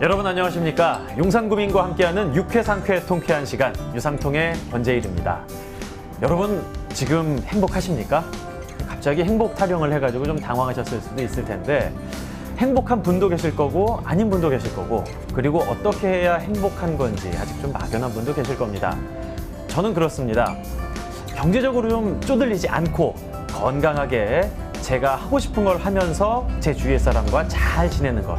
여러분 안녕하십니까? 용산구민과 함께하는 유쾌상쾌 통쾌한 시간 유상통의 권재일입니다. 여러분 지금 행복하십니까? 갑자기 행복 타령을 해가지고 좀 당황하셨을 수도 있을 텐데 행복한 분도 계실 거고 아닌 분도 계실 거고 그리고 어떻게 해야 행복한 건지 아직 좀 막연한 분도 계실 겁니다. 저는 그렇습니다. 경제적으로 좀 쪼들리지 않고 건강하게 제가 하고 싶은 걸 하면서 제 주위의 사람과 잘 지내는 것.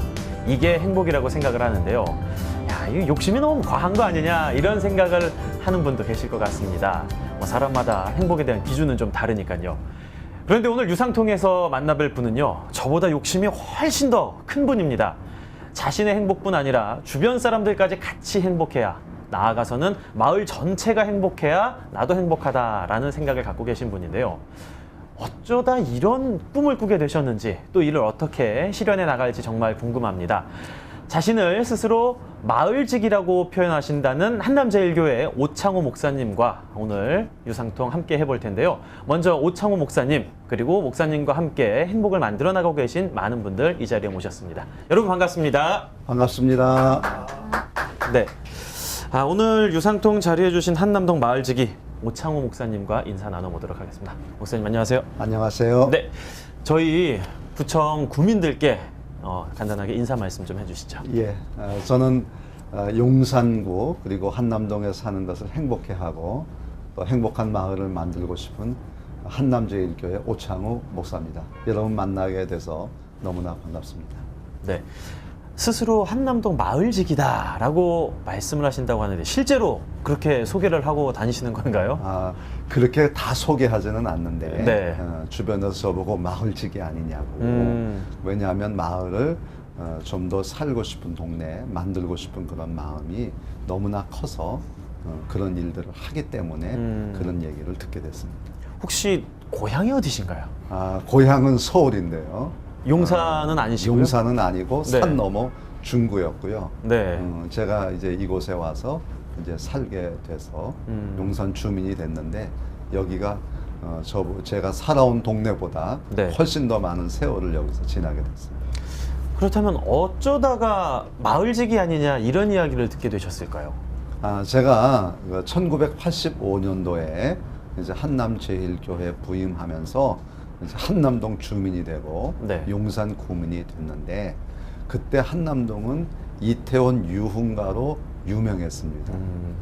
이게 행복이라고 생각을 하는데요. 야, 이거 욕심이 너무 과한 거 아니냐 이런 생각을 하는 분도 계실 것 같습니다. 뭐 사람마다 행복에 대한 기준은 좀 다르니까요. 그런데 오늘 유상통에서 만나뵐 분은요. 저보다 욕심이 훨씬 더 큰 분입니다. 자신의 행복뿐 아니라 주변 사람들까지 같이 행복해야 나아가서는 마을 전체가 행복해야 나도 행복하다라는 생각을 갖고 계신 분인데요. 어쩌다 이런 꿈을 꾸게 되셨는지 또 이를 어떻게 실현해 나갈지 정말 궁금합니다. 자신을 스스로 마을직이라고 표현하신다는 한남제일교회 오창호 목사님과 오늘 유상통 함께 해볼 텐데요. 먼저 오창호 목사님 그리고 목사님과 함께 행복을 만들어 나가고 계신 많은 분들 이 자리에 모셨습니다. 여러분 반갑습니다. 반갑습니다. 네, 오늘 유상통 자리해 주신 한남동 마을직이 오창호 목사님과 인사 나눠보도록 하겠습니다. 목사님 안녕하세요. 안녕하세요. 네, 저희 구청 구민들께 간단하게 인사 말씀 좀 해주시죠. 예, 저는 용산구 그리고 한남동에 사는 것을 행복해하고 또 행복한 마을을 만들고 싶은 한남제일교회 오창호 목사입니다. 여러분 만나게 돼서 너무나 반갑습니다. 네, 스스로 한남동 마을직이다라고 말씀을 하신다고 하는데 실제로 그렇게 소개를 하고 다니시는 건가요? 그렇게 다 소개하지는 않는데 네. 주변에서 저보고 마을직이 아니냐고. 왜냐하면 마을을 좀 더 살고 싶은 동네 만들고 싶은 그런 마음이 너무나 커서 그런 일들을 하기 때문에 그런 얘기를 듣게 됐습니다. 혹시 고향이 어디신가요? 고향은 서울인데요. 용산은 아니시고요? 용산은 아니고 네. 산 넘어 중구였고요. 네. 제가 이제 이곳에 와서 이제 살게 돼서 용산 주민이 됐는데 여기가 제가 살아온 동네보다 네. 훨씬 더 많은 세월을 여기서 지나게 됐습니다. 그렇다면 어쩌다가 마을직이 아니냐 이런 이야기를 듣게 되셨을까요? 제가 1985년도에 이제 한남제일교회 부임하면서 이제 한남동 주민이 되고 네. 용산 구민이 됐는데 그때 한남동은 이태원 유흥가로 유명했습니다.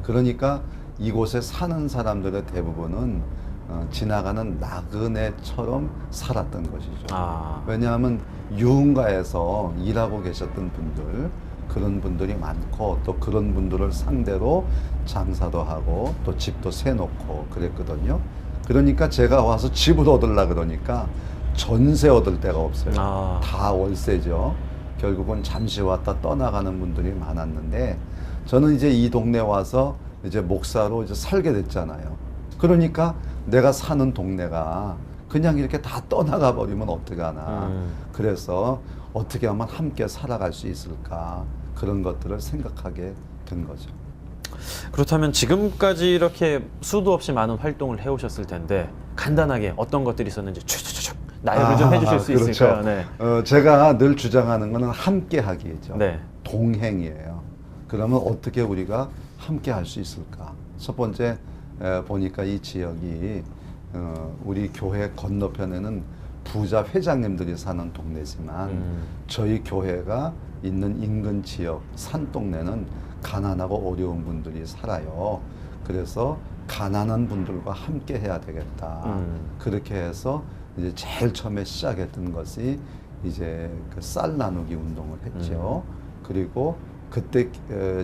그러니까 이곳에 사는 사람들의 대부분은 지나가는 나그네처럼 살았던 것이죠. 왜냐하면 유흥가에서 일하고 계셨던 분들 그런 분들이 많고 또 그런 분들을 상대로 장사도 하고 또 집도 세놓고 그랬거든요. 그러니까 제가 와서 집을 얻으려고 그러니까 전세 얻을 데가 없어요. 다 월세죠. 결국은 잠시 왔다 떠나가는 분들이 많았는데 저는 이제 이 동네 와서 이제 목사로 이제 살게 됐잖아요. 그러니까 내가 사는 동네가 그냥 이렇게 다 떠나가 버리면 어떡하나. 그래서 어떻게 하면 함께 살아갈 수 있을까 그런 것들을 생각하게 된 거죠. 그렇다면 지금까지 이렇게 수도 없이 많은 활동을 해오셨을 텐데 간단하게 어떤 것들이 있었는지 쭉쭉쭉 나열을 좀 해주실 수 그렇죠. 있을까요? 네. 제가 늘 주장하는 것은 함께하기죠. 네. 동행이에요. 그러면 어떻게 우리가 함께 할 수 있을까? 첫 번째 보니까 이 지역이 우리 교회 건너편에는 부자 회장님들이 사는 동네지만 저희 교회가 있는 인근 지역 산동네는 가난하고 어려운 분들이 살아요. 그래서 가난한 분들과 함께 해야 되겠다. 그렇게 해서 이제 제일 처음에 시작했던 것이 이제 그 쌀 나누기 운동을 했죠. 그리고 그때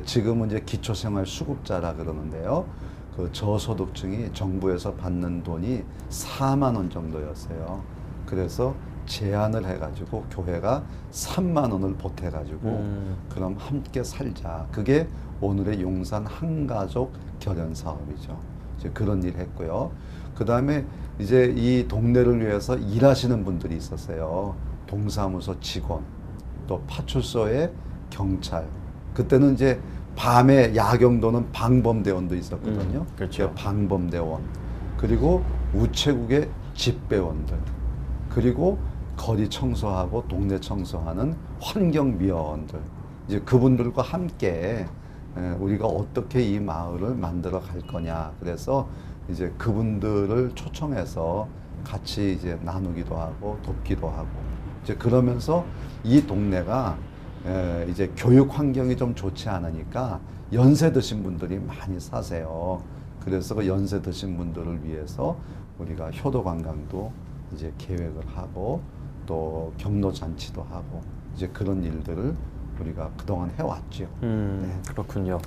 지금은 이제 기초생활 수급자라 그러는데요. 그 저소득층이 정부에서 받는 돈이 4만 원 정도였어요. 그래서 제안을 해가지고 교회가 3만 원을 보태가지고 그럼 함께 살자. 그게 오늘의 용산 한가족 결연 사업이죠. 이제 그런 일 했고요. 그 다음에 이제 이 동네를 위해서 일하시는 분들이 있었어요. 동사무소 직원, 또 파출소의 경찰. 그때는 이제 밤에 야경도는 방범대원도 있었거든요. 그렇죠. 방범대원. 그리고 우체국의 집배원들. 그리고 거리 청소하고 동네 청소하는 환경미화원들. 이제 그분들과 함께 우리가 어떻게 이 마을을 만들어 갈 거냐. 그래서 이제 그분들을 초청해서 같이 이제 나누기도 하고 돕기도 하고 이제 그러면서 이 동네가 이제 교육 환경이 좀 좋지 않으니까 연세 드신 분들이 많이 사세요. 그래서 그 연세 드신 분들을 위해서 우리가 효도 관광도 이제 계획을 하고 또 경로 잔치도 하고 이제 그런 일들을 우리가 그동안 해왔죠. 그렇군요.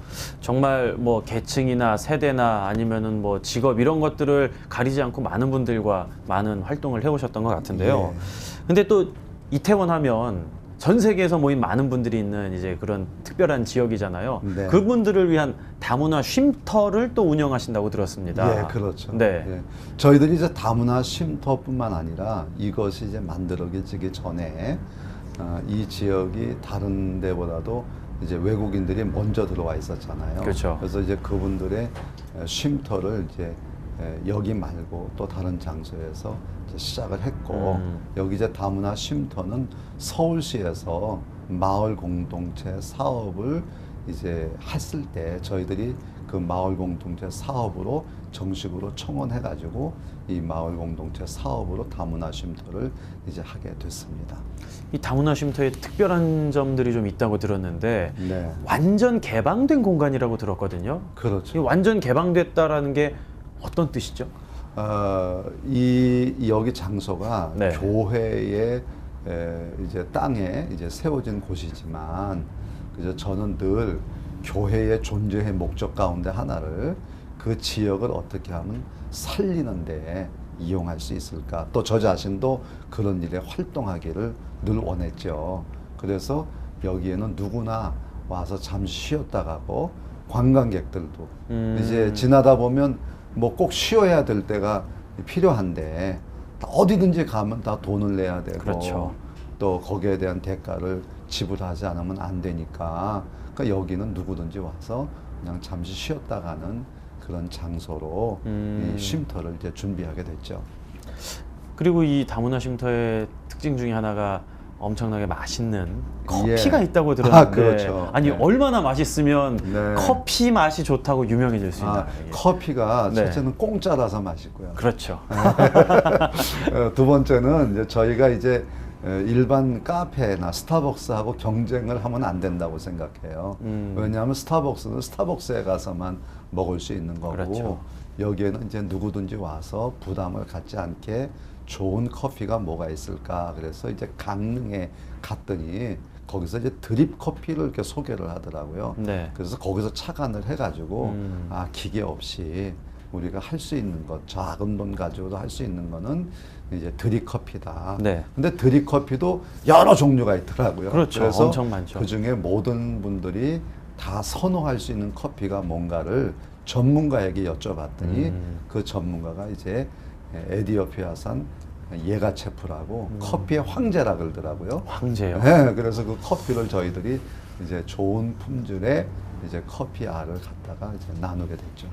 정말 뭐 계층이나 세대나 아니면은 뭐 직업 이런 것들을 가리지 않고 많은 분들과 많은 활동을 해오셨던 것 같은데요. 예. 근데 또 이태원 하면 전 세계에서 모인 많은 분들이 있는 이제 그런 특별한 지역이잖아요. 네. 그분들을 위한 다문화 쉼터를 또 운영하신다고 들었습니다. 예, 그렇죠. 네. 예. 저희들이 이제 다문화 쉼터뿐만 아니라 이것이 이제 만들어지기 전에 이 지역이 다른 데보다도 이제 외국인들이 먼저 들어와 있었잖아요. 그렇죠. 그래서 이제 그분들의 쉼터를 이제 여기 말고 또 다른 장소에서 이제 시작을 했고 여기 이제 다문화 쉼터는 서울시에서 마을 공동체 사업을 이제 했을 때 저희들이 그 마을 공동체 사업으로 정식으로 청원해가지고 이 마을 공동체 사업으로 다문화 쉼터를 이제 하게 됐습니다. 이 다문화 쉼터에 특별한 점들이 좀 있다고 들었는데 네, 완전 개방된 공간이라고 들었거든요. 이 그렇죠. 완전 개방됐다라는 게 어떤 뜻이죠? 여기 장소가 네. 교회의 이제 땅에 이제 세워진 곳이지만 그저 저는 늘 교회의 존재의 목적 가운데 하나를 그 지역을 어떻게 하면 살리는데 이용할 수 있을까? 또 저 자신도 그런 일에 활동하기를 늘 원했죠. 그래서 여기에는 누구나 와서 잠시 쉬었다 가고 관광객들도 이제 지나다 보면 뭐 꼭 쉬어야 될 때가 필요한데 어디든지 가면 다 돈을 내야 되고 그렇죠. 또 거기에 대한 대가를 지불하지 않으면 안 되니까 그러니까 여기는 누구든지 와서 그냥 잠시 쉬었다 가는 그런 장소로 이 쉼터를 이제 준비하게 됐죠. 그리고 이 다문화 쉼터의 특징 중에 하나가 엄청나게 맛있는 커피가 예. 있다고 들었는데 그렇죠. 아니 네. 얼마나 맛있으면 네. 커피 맛이 좋다고 유명해질 수 있나요? 이게? 커피가 네. 첫째는 공짜라서 맛있고요. 그렇죠. 두 번째는 이제 저희가 이제 일반 카페나 스타벅스하고 경쟁을 하면 안 된다고 생각해요. 왜냐하면 스타벅스는 스타벅스에 가서만 먹을 수 있는 거고 그렇죠. 여기에는 이제 누구든지 와서 부담을 갖지 않게 좋은 커피가 뭐가 있을까 그래서 이제 강릉에 갔더니 거기서 이제 드립 커피를 이렇게 소개를 하더라고요. 네. 그래서 거기서 착안을 해가지고 기계 없이 우리가 할 수 있는 것, 작은 돈 가지고도 할 수 있는 거는 이제 드립 커피다. 네. 근데 드립 커피도 여러 종류가 있더라고요. 그렇죠. 그래서 엄청 많죠. 그 중에 모든 분들이 다 선호할 수 있는 커피가 뭔가를 전문가에게 여쭤봤더니 그 전문가가 이제 에디오피아산 예가체프라고 커피의 황제라 그러더라고요. 황제요. 네, 그래서 그 커피를 저희들이 이제 좋은 품질의 이제 커피 알을 갖다가 이제 나누게 됐죠.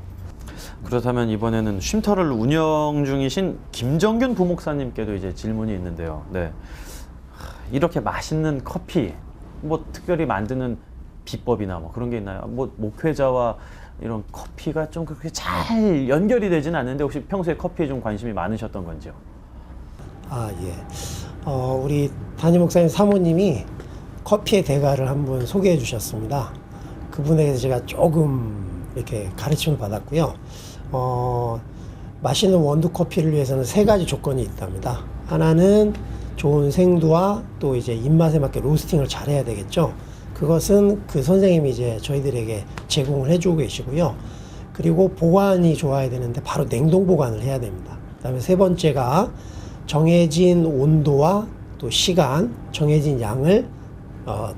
그렇다면 이번에는 쉼터를 운영 중이신 김정균 부목사님께도 이제 질문이 있는데요. 네. 이렇게 맛있는 커피, 뭐 특별히 만드는 비법이나 뭐 그런 게 있나요? 뭐 목회자와 이런 커피가 좀 그렇게 잘 연결이 되지는 않는데 혹시 평소에 커피에 좀 관심이 많으셨던 건지요? 예. 우리 담임 목사님 사모님이 커피의 대가를 한번 소개해 주셨습니다. 그분에게서 제가 조금 이렇게 가르침을 받았고요. 맛있는 원두 커피를 위해서는 3가지 조건이 있답니다. 하나는 좋은 생두와 또 이제 입맛에 맞게 로스팅을 잘 해야 되겠죠. 그것은 그 선생님이 이제 저희들에게 제공을 해주고 계시고요. 그리고 보관이 좋아야 되는데 바로 냉동 보관을 해야 됩니다. 그다음에 3번째가 정해진 온도와 또 시간, 정해진 양을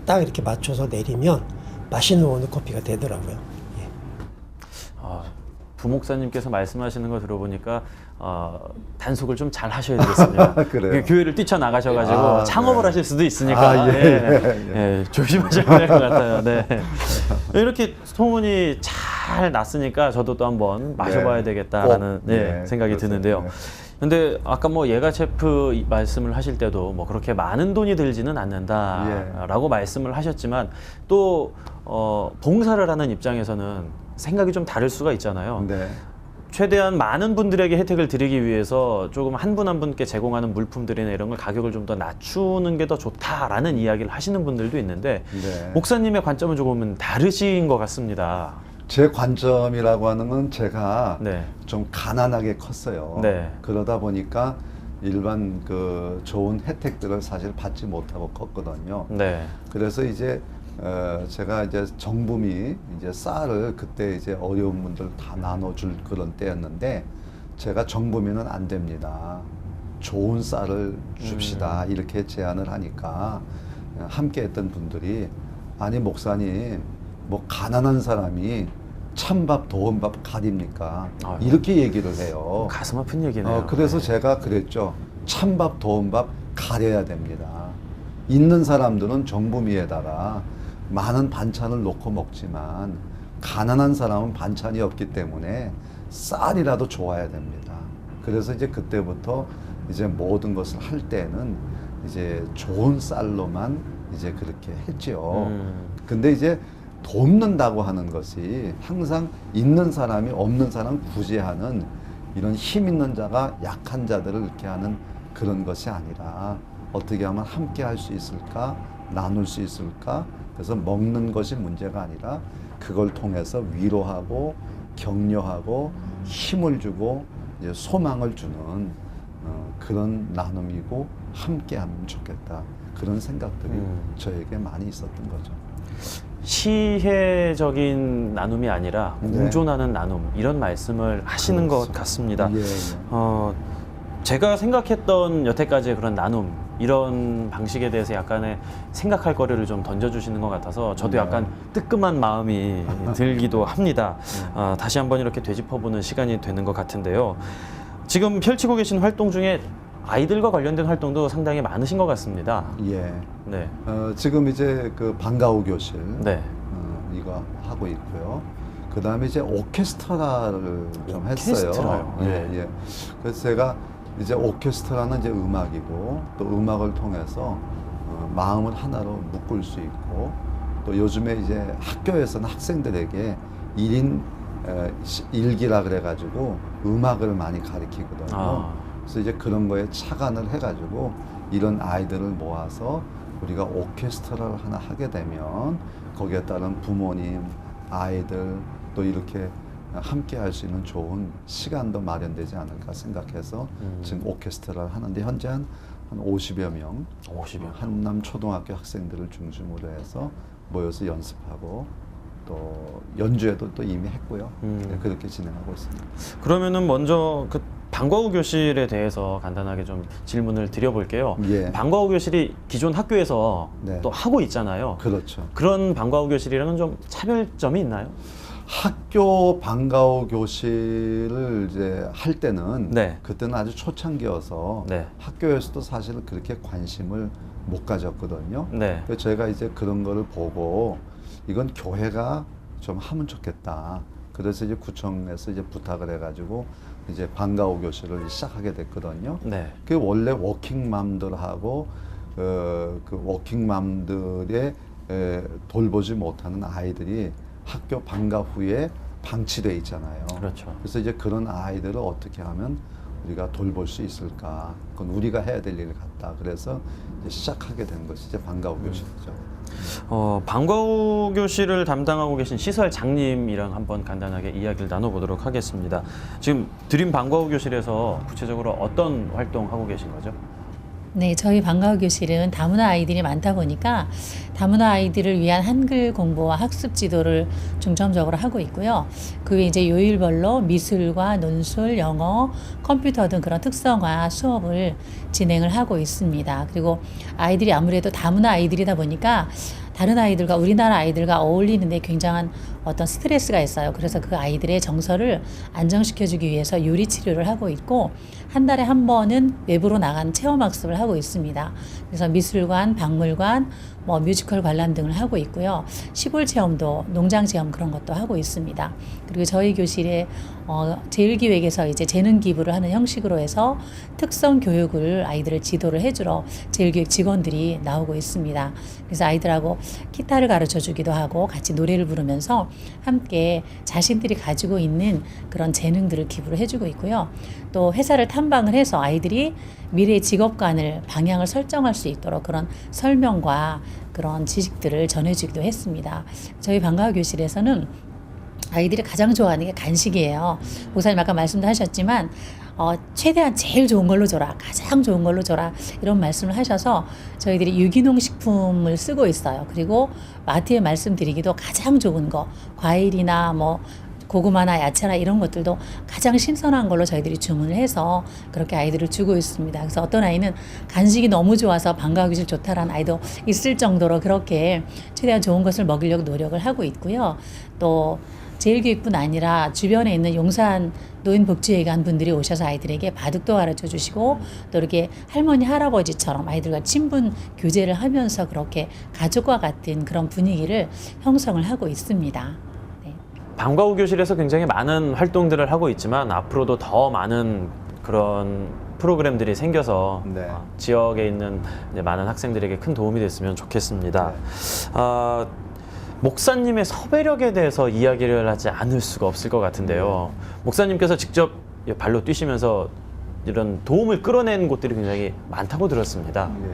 딱 이렇게 맞춰서 내리면 맛있는 원두 커피가 되더라고요. 예. 부목사님께서 말씀하시는 거 들어보니까 단속을 좀 잘 하셔야 되겠습니다. 그래요? 교회를 뛰쳐나가셔가지고 창업을 네. 하실 수도 있으니까 예, 조심하셔야 될 것 같아요. 네. 이렇게 소문이 잘 잘 났으니까 저도 또 한번 마셔봐야 네. 되겠다라는 네, 생각이 그렇죠. 드는데요. 네. 근데 아까 뭐 예가 셰프 말씀을 하실 때도 뭐 그렇게 많은 돈이 들지는 않는다라고 말씀을 하셨지만 또 봉사를 하는 입장에서는 생각이 좀 다를 수가 있잖아요. 네. 최대한 많은 분들에게 혜택을 드리기 위해서 조금 한 분 한 분께 제공하는 물품들이나 이런 걸 가격을 좀 더 낮추는 게 더 좋다라는 이야기를 하시는 분들도 있는데 네. 목사님의 관점은 조금은 다르신 것 같습니다. 제 관점이라고 하는 건 제가 네. 좀 가난하게 컸어요. 네. 그러다 보니까 일반 그 좋은 혜택들을 사실 받지 못하고 컸거든요. 네. 그래서 이제 제가 이제 정부미 이제 쌀을 그때 이제 어려운 분들 다 나눠줄 그런 때였는데 제가 정부미는 안 됩니다. 좋은 쌀을 줍시다 이렇게 제안을 하니까 함께 했던 분들이 아니 목사님 뭐 가난한 사람이 찬밥 더운 밥 가립니까? 아유. 이렇게 얘기를 해요. 가슴 아픈 얘기네요. 그래서 네. 제가 그랬죠. 찬밥 더운 밥 가려야 됩니다. 있는 사람들은 정부미에다가 많은 반찬을 놓고 먹지만 가난한 사람은 반찬이 없기 때문에 쌀이라도 좋아야 됩니다. 그래서 이제 그때부터 이제 모든 것을 할 때는 이제 좋은 쌀로만 이제 그렇게 했죠. 근데 이제 돕는다고 하는 것이 항상 있는 사람이 없는 사람 구제하는 이런 힘 있는 자가 약한 자들을 이렇게 하는 그런 것이 아니라 어떻게 하면 함께 할 수 있을까? 나눌 수 있을까? 그래서 먹는 것이 문제가 아니라 그걸 통해서 위로하고 격려하고 힘을 주고 이제 소망을 주는 그런 나눔이고 함께 하면 좋겠다. 그런 생각들이 저에게 많이 있었던 거죠. 시혜적인 나눔이 아니라 네. 공존하는 나눔 이런 말씀을 하시는 것 그렇죠. 같습니다. 예, 예. 제가 생각했던 여태까지의 그런 나눔 이런 방식에 대해서 약간의 생각할 거리를 좀 던져주시는 것 같아서 저도 네. 약간 뜨끔한 마음이 들기도 합니다. 다시 한번 이렇게 되짚어보는 시간이 되는 것 같은데요. 지금 펼치고 계신 활동 중에 아이들과 관련된 활동도 상당히 많으신 것 같습니다. 예. 네. 지금 이제 그 방과후 교실 네. 이거 하고 있고요. 그 다음에 이제 오케스트라를 좀 했어요. 오케스트라요? 예, 네. 예. 그래서 제가 이제 오케스트라는 이제 음악이고 또 음악을 통해서 마음을 하나로 묶을 수 있고 또 요즘에 이제 학교에서는 학생들에게 1인 일기라 그래가지고 음악을 많이 가르치거든요. 그래서 이제 그런 거에 착안을 해가지고 이런 아이들을 모아서 우리가 오케스트라를 하나 하게 되면 거기에 따른 부모님, 아이들 또 이렇게 함께 할 수 있는 좋은 시간도 마련되지 않을까 생각해서 지금 오케스트라를 하는데 현재 한 50여 명 50여 한남 초등학교 학생들을 중심으로 해서 모여서 연습하고 또 연주회도 또 이미 했고요. 네, 그렇게 진행하고 있습니다. 그러면은 먼저 그 방과후 교실에 대해서 간단하게 좀 질문을 드려볼게요. 예. 방과후 교실이 기존 학교에서 네. 또 하고 있잖아요. 그렇죠. 그런 방과후 교실이랑은 좀 차별점이 있나요? 학교 방과후 교실을 이제 할 때는 네. 그때는 아주 초창기여서 네. 학교에서도 사실 그렇게 관심을 못 가졌거든요. 네. 그래서 제가 이제 그런 거를 보고 이건 교회가 좀 하면 좋겠다. 그래서 이제 구청에서 이제 부탁을 해가지고 이제 방과후 교실을 시작하게 됐거든요. 네. 그 원래 워킹맘들하고 그 워킹맘들의 돌보지 못하는 아이들이 학교 방과 후에 방치돼 있잖아요. 그렇죠. 그래서 이제 그런 아이들을 어떻게 하면 우리가 돌볼 수 있을까? 그건 우리가 해야 될 일 같다. 그래서 이제 시작하게 된 것이 이제 방과후 교실이죠. 방과후 교실을 담당하고 계신 시설장님이랑 한번 간단하게 이야기를 나눠보도록 하겠습니다. 지금 드림 방과후 교실에서 구체적으로 어떤 활동하고 계신 거죠? 네, 저희 방과후 교실은 다문화 아이들이 많다 보니까 다문화 아이들을 위한 한글 공부와 학습 지도를 중점적으로 하고 있고요. 그 외에 이제 요일별로 미술과 논술, 영어, 컴퓨터 등 그런 특성화 수업을 진행을 하고 있습니다. 그리고 아이들이 아무래도 다문화 아이들이다 보니까 다른 아이들과 우리나라 아이들과 어울리는데 굉장한 어떤 스트레스가 있어요. 그래서 그 아이들의 정서를 안정시켜주기 위해서 요리 치료를 하고 있고 한 달에 한 번은 외부로 나간 체험학습을 하고 있습니다. 그래서 미술관, 박물관, 뭐 뮤지컬 관람 등을 하고 있고요. 시골 체험도 농장 체험 그런 것도 하고 있습니다. 그리고 저희 교실에 제일기획에서 이제 재능 기부를 하는 형식으로 해서 특성 교육을 아이들을 지도를 해주러 제일기획 직원들이 나오고 있습니다. 그래서 아이들하고 기타를 가르쳐 주기도 하고 같이 노래를 부르면서 함께 자신들이 가지고 있는 그런 재능들을 기부를 해주고 있고요. 또 회사를 탐방을 해서 아이들이 미래의 직업관을 방향을 설정할 수 있도록 그런 설명과 그런 지식들을 전해주기도 했습니다. 저희 방과후 교실에서는 아이들이 가장 좋아하는 게 간식이에요. 목사님 아까 말씀도 하셨지만 최대한 제일 좋은 걸로 줘라, 가장 좋은 걸로 줘라 이런 말씀을 하셔서 저희들이 유기농 식품을 쓰고 있어요. 그리고 마트에 말씀드리기도 가장 좋은 거, 과일이나 뭐 고구마나 야채나 이런 것들도 가장 신선한 걸로 저희들이 주문을 해서 그렇게 아이들을 주고 있습니다. 그래서 어떤 아이는 간식이 너무 좋아서 방과후 교실 좋다라는 아이도 있을 정도로 그렇게 최대한 좋은 것을 먹이려고 노력을 하고 있고요. 또 제일교육뿐 아니라 주변에 있는 용산 노인복지회관 분들이 오셔서 아이들에게 바둑도 가르쳐 주시고 또 이렇게 할머니 할아버지처럼 아이들과 친분 교제를 하면서 그렇게 가족과 같은 그런 분위기를 형성을 하고 있습니다. 네. 방과후 교실에서 굉장히 많은 활동들을 하고 있지만 앞으로도 더 많은 그런 프로그램들이 생겨서 네. 지역에 있는 이제 많은 학생들에게 큰 도움이 됐으면 좋겠습니다. 목사님의 섭외력에 대해서 이야기를 하지 않을 수가 없을 것 같은데요. 목사님께서 직접 발로 뛰시면서 이런 도움을 끌어낸 곳들이 굉장히 많다고 들었습니다. 예.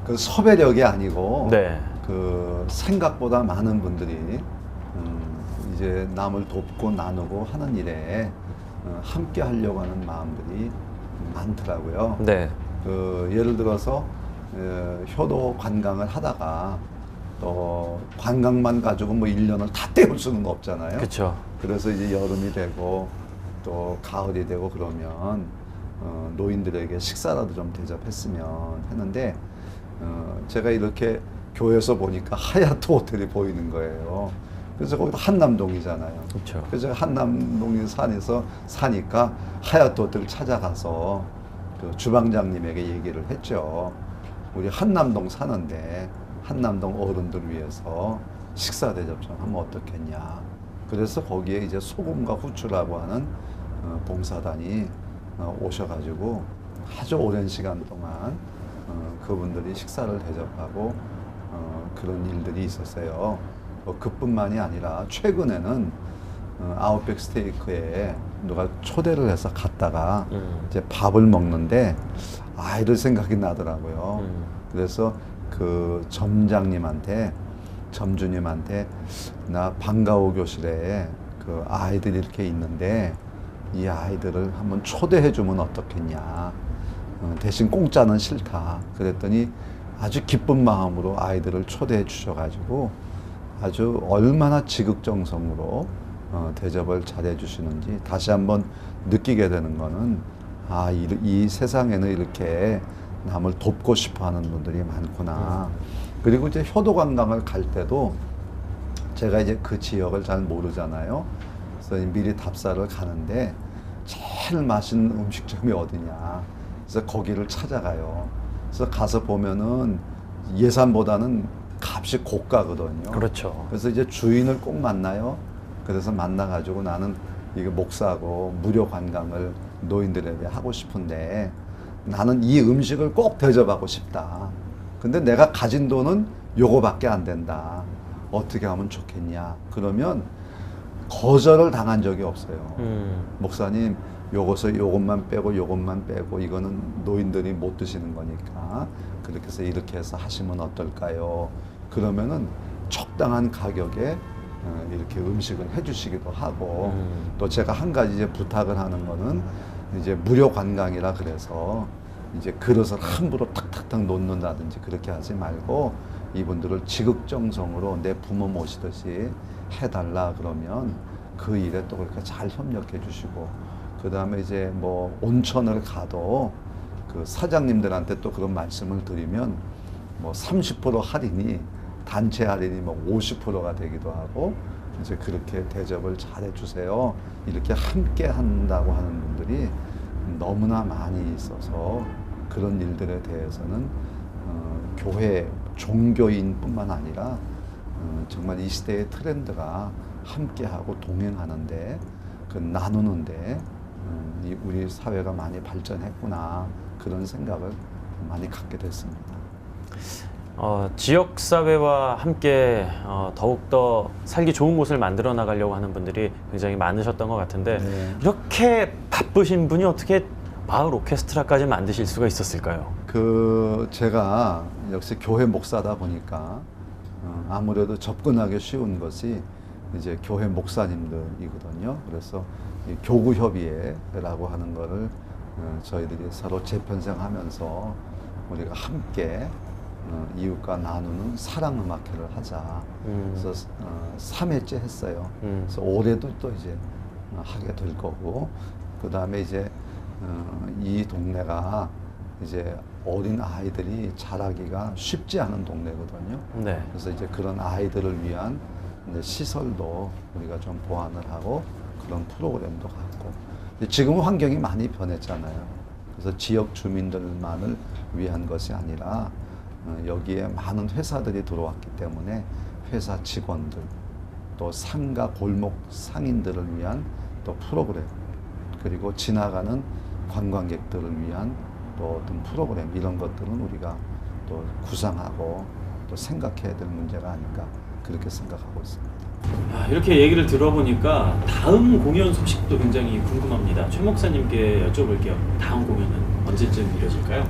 그 섭외력이 아니고 네. 그 생각보다 많은 분들이 이제 남을 돕고 나누고 하는 일에 함께 하려고 하는 마음들이 많더라고요. 네. 그 예를 들어서 효도 관광을 하다가 또 관광만 가지고 뭐 1년을 다 때울 수는 없잖아요. 그렇죠. 그래서 이제 여름이 되고 또 가을이 되고 그러면 노인들에게 식사라도 좀 대접했으면 했는데 제가 이렇게 교회에서 보니까 하얏트 호텔이 보이는 거예요. 그래서 거기도 한남동이잖아요. 그렇죠. 그래서 제가 한남동에 사니까 하얏트 호텔을 찾아가서 그 주방장님에게 얘기를 했죠. 우리 한남동 사는데 한남동 어른들 위해서 식사 대접 좀 하면 어떻겠냐. 그래서 거기에 이제 소금과 후추라고 하는 봉사단이 오셔가지고 아주 오랜 시간 동안 그분들이 식사를 대접하고 그런 일들이 있었어요. 그뿐만이 아니라 최근에는 아웃백 스테이크에 누가 초대를 해서 갔다가 이제 밥을 먹는데 아이들 생각이 나더라고요. 그래서 그 점주님한테 나 방과후 교실에 그 아이들이 이렇게 있는데 이 아이들을 한번 초대해 주면 어떻겠냐. 대신 공짜는 싫다. 그랬더니 아주 기쁜 마음으로 아이들을 초대해 주셔가지고 아주 얼마나 지극정성으로 대접을 잘해 주시는지 다시 한번 느끼게 되는 거는 이 세상에는 이렇게 남을 돕고 싶어 하는 분들이 많구나. 그리고 이제 효도 관광을 갈 때도 제가 이제 그 지역을 잘 모르잖아요. 그래서 미리 답사를 가는데 제일 맛있는 음식점이 어디냐. 그래서 거기를 찾아가요. 그래서 가서 보면은 예산보다는 값이 고가거든요. 그렇죠. 그래서 이제 주인을 꼭 만나요. 그래서 만나가지고 나는 이게 목사고 무료 관광을 노인들에게 하고 싶은데 나는 이 음식을 꼭 대접하고 싶다. 근데 내가 가진 돈은 요거밖에 안 된다. 어떻게 하면 좋겠냐. 그러면 거절을 당한 적이 없어요. 목사님, 요것만 빼고 이거는 노인들이 못 드시는 거니까 그렇게 해서 하시면 어떨까요? 그러면은 적당한 가격에 이렇게 음식을 해주시기도 하고 또 제가 한 가지 이제 부탁을 하는 거는 이제 무료 관광이라 그래서 이제 그릇을 함부로 탁탁탁 놓는다든지 그렇게 하지 말고 이분들을 지극정성으로 내 부모 모시듯이 해달라 그러면 그 일에 또 그렇게 잘 협력해 주시고 그 다음에 이제 뭐 온천을 가도 그 사장님들한테 또 그런 말씀을 드리면 뭐 30% 할인이 단체 할인이 뭐 50%가 되기도 하고 이제 그렇게 대접을 잘해 주세요. 이렇게 함께 한다고 하는 분들이 너무나 많이 있어서 그런 일들에 대해서는 교회 종교인뿐만 아니라 정말 이 시대의 트렌드가 함께하고 동행하는데 그 나누는데 우리 사회가 많이 발전했구나 그런 생각을 많이 갖게 됐습니다. 지역 사회와 함께 더욱더 살기 좋은 곳을 만들어 나가려고 하는 분들이 굉장히 많으셨던 것 같은데 네. 이렇게 바쁘신 분이 어떻게 마을 오케스트라까지 만드실 수가 있었을까요? 제가 역시 교회 목사다 보니까 아무래도 접근하기 쉬운 것이 이제 교회 목사님들이거든요. 그래서 이 교구협의회라고 하는 거를 저희들이 서로 재편성하면서 우리가 함께 이웃과 나누는 사랑음악회를 하자. 그래서 3회째 했어요. 그래서 올해도 또 이제 하게 될 거고, 그 다음에 이제 이 동네가 이제 어린 아이들이 자라기가 쉽지 않은 동네거든요. 네. 그래서 이제 그런 아이들을 위한 이제 시설도 우리가 좀 보완을 하고 그런 프로그램도 갖고, 지금 환경이 많이 변했잖아요. 그래서 지역 주민들만을 위한 것이 아니라 여기에 많은 회사들이 들어왔기 때문에 회사 직원들, 또 상가 골목 상인들을 위한 또 프로그램, 그리고 지나가는 관광객들을 위한 또 어떤 프로그램, 이런 것들은 우리가 또 구상하고 또 생각해야 될 문제가 아닌가 그렇게 생각하고 있습니다. 이렇게 얘기를 들어보니까 다음 공연 소식도 굉장히 궁금합니다. 최 목사님께 여쭤볼게요. 다음 공연은 언제쯤 이루어질까요?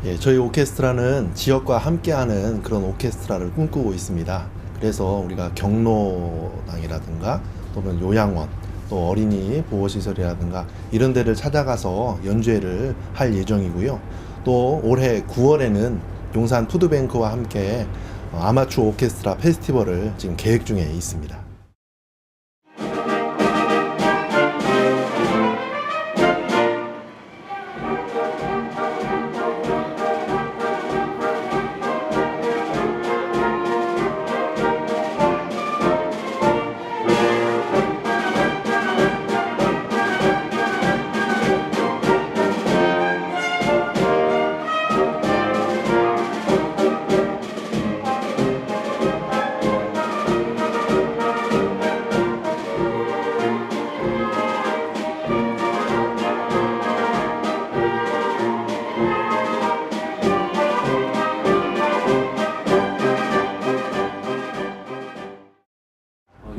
예, 저희 오케스트라는 지역과 함께하는 그런 오케스트라를 꿈꾸고 있습니다. 그래서 우리가 경로당이라든가 또는 요양원, 또 어린이 보호시설이라든가 이런 데를 찾아가서 연주회를 할 예정이고요. 또 올해 9월에는 용산 푸드뱅크와 함께 아마추어 오케스트라 페스티벌을 지금 계획 중에 있습니다.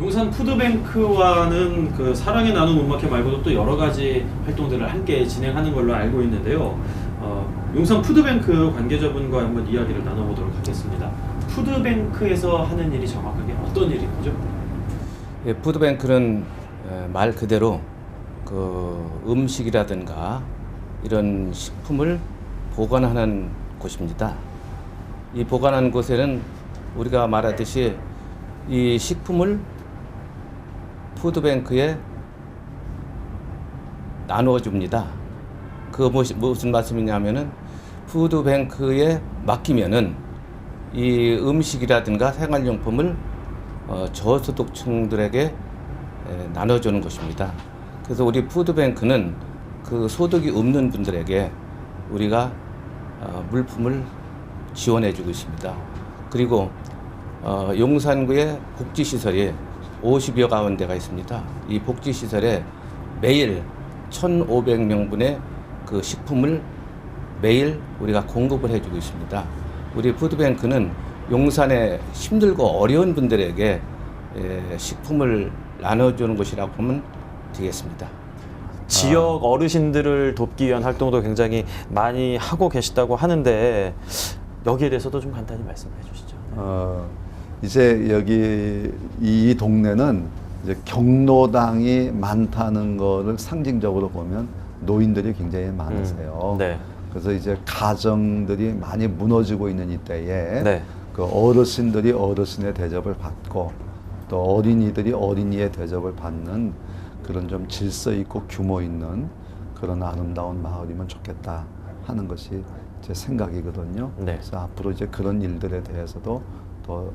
용산 푸드뱅크와는 그 사랑의 나눔 음악회 말고도 또 여러 가지 활동들을 함께 진행하는 걸로 알고 있는데요. 용산 푸드뱅크 관계자분과 한번 이야기를 나눠보도록 하겠습니다. 푸드뱅크에서 하는 일이 정확하게 어떤 일인 거죠? 예, 푸드뱅크는 말 그대로 그 음식이라든가 이런 식품을 보관하는 곳입니다. 이 보관하는 곳에는 우리가 말하듯이 이 식품을 푸드뱅크에 나누어 줍니다. 그 무슨 말씀이냐면은 푸드뱅크에 맡기면은 이 음식이라든가 생활용품을 저소득층들에게 나눠주는 것입니다. 그래서 우리 푸드뱅크는 그 소득이 없는 분들에게 우리가 물품을 지원해주고 있습니다. 그리고 용산구에 복지시설이 50여 가운데가 있습니다. 이 복지시설에 매일 1,500명분의 그 식품을 매일 우리가 공급을 해주고 있습니다. 우리 푸드뱅크는 용산에 힘들고 어려운 분들에게 식품을 나눠주는 곳이라고 보면 되겠습니다. 지역 어르신들을 돕기 위한 활동도 굉장히 많이 하고 계시다고 하는데 여기에 대해서도 좀 간단히 말씀해 주시죠. 이제 여기 이 동네는 이제 경로당이 많다는 거를 상징적으로 보면 노인들이 굉장히 많으세요. 네. 그래서 이제 가정들이 많이 무너지고 있는 이때에 네. 그 어르신들이 어르신의 대접을 받고 또 어린이들이 어린이의 대접을 받는 그런 좀 질서 있고 규모 있는 그런 아름다운 마을이면 좋겠다 하는 것이 제 생각이거든요. 네. 그래서 앞으로 이제 그런 일들에 대해서도 더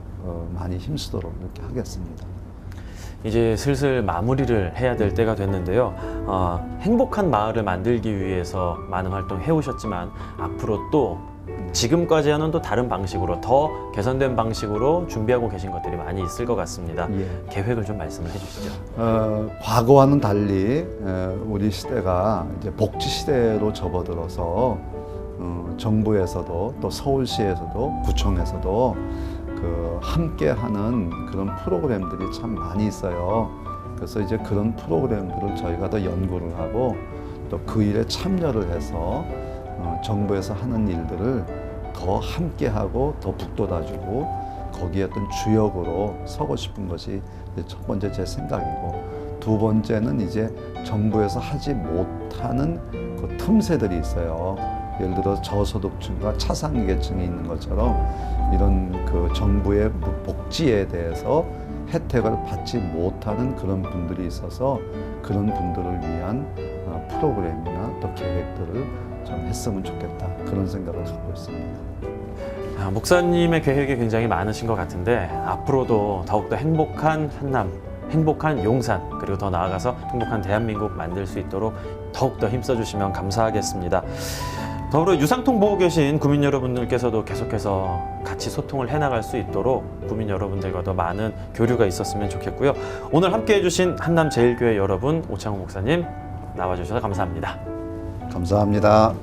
많이 힘쓰도록 이렇게 하겠습니다. 이제 슬슬 마무리를 해야 될 때가 됐는데요. 행복한 마을을 만들기 위해서 많은 활동 해오셨지만 앞으로 또 지금까지와는 또 다른 방식으로 더 개선된 방식으로 준비하고 계신 것들이 많이 있을 것 같습니다. 예. 계획을 좀 말씀을 해주시죠. 과거와는 달리 우리 시대가 이제 복지 시대로 접어들어서 정부에서도 또 서울시에서도 구청에서도 그 함께하는 그런 프로그램들이 참 많이 있어요. 그래서 이제 그런 프로그램들을 저희가 더 연구를 하고 또 그 일에 참여를 해서 정부에서 하는 일들을 더 함께하고 더 북돋아주고 거기에 어떤 주역으로 서고 싶은 것이 이제 첫 번째 제 생각이고, 두 번째는 이제 정부에서 하지 못하는 그 틈새들이 있어요. 예를 들어 저소득층과 차상위 계층이 있는 것처럼 이런 그 정부의 복지에 대해서 혜택을 받지 못하는 그런 분들이 있어서 그런 분들을 위한 프로그램이나 또 계획들을 좀 했으면 좋겠다, 그런 생각을 갖고 있습니다. 목사님의 계획이 굉장히 많으신 것 같은데 앞으로도 더욱더 행복한 한남, 행복한 용산, 그리고 더 나아가서 행복한 대한민국 만들 수 있도록 더욱더 힘써주시면 감사하겠습니다. 더불어 유상통 보고 계신 구민 여러분들께서도 계속해서 같이 소통을 해나갈 수 있도록 구민 여러분들과 더 많은 교류가 있었으면 좋겠고요. 오늘 함께해 주신 한남제일교회 여러분, 오창호 목사님 나와주셔서 감사합니다. 감사합니다.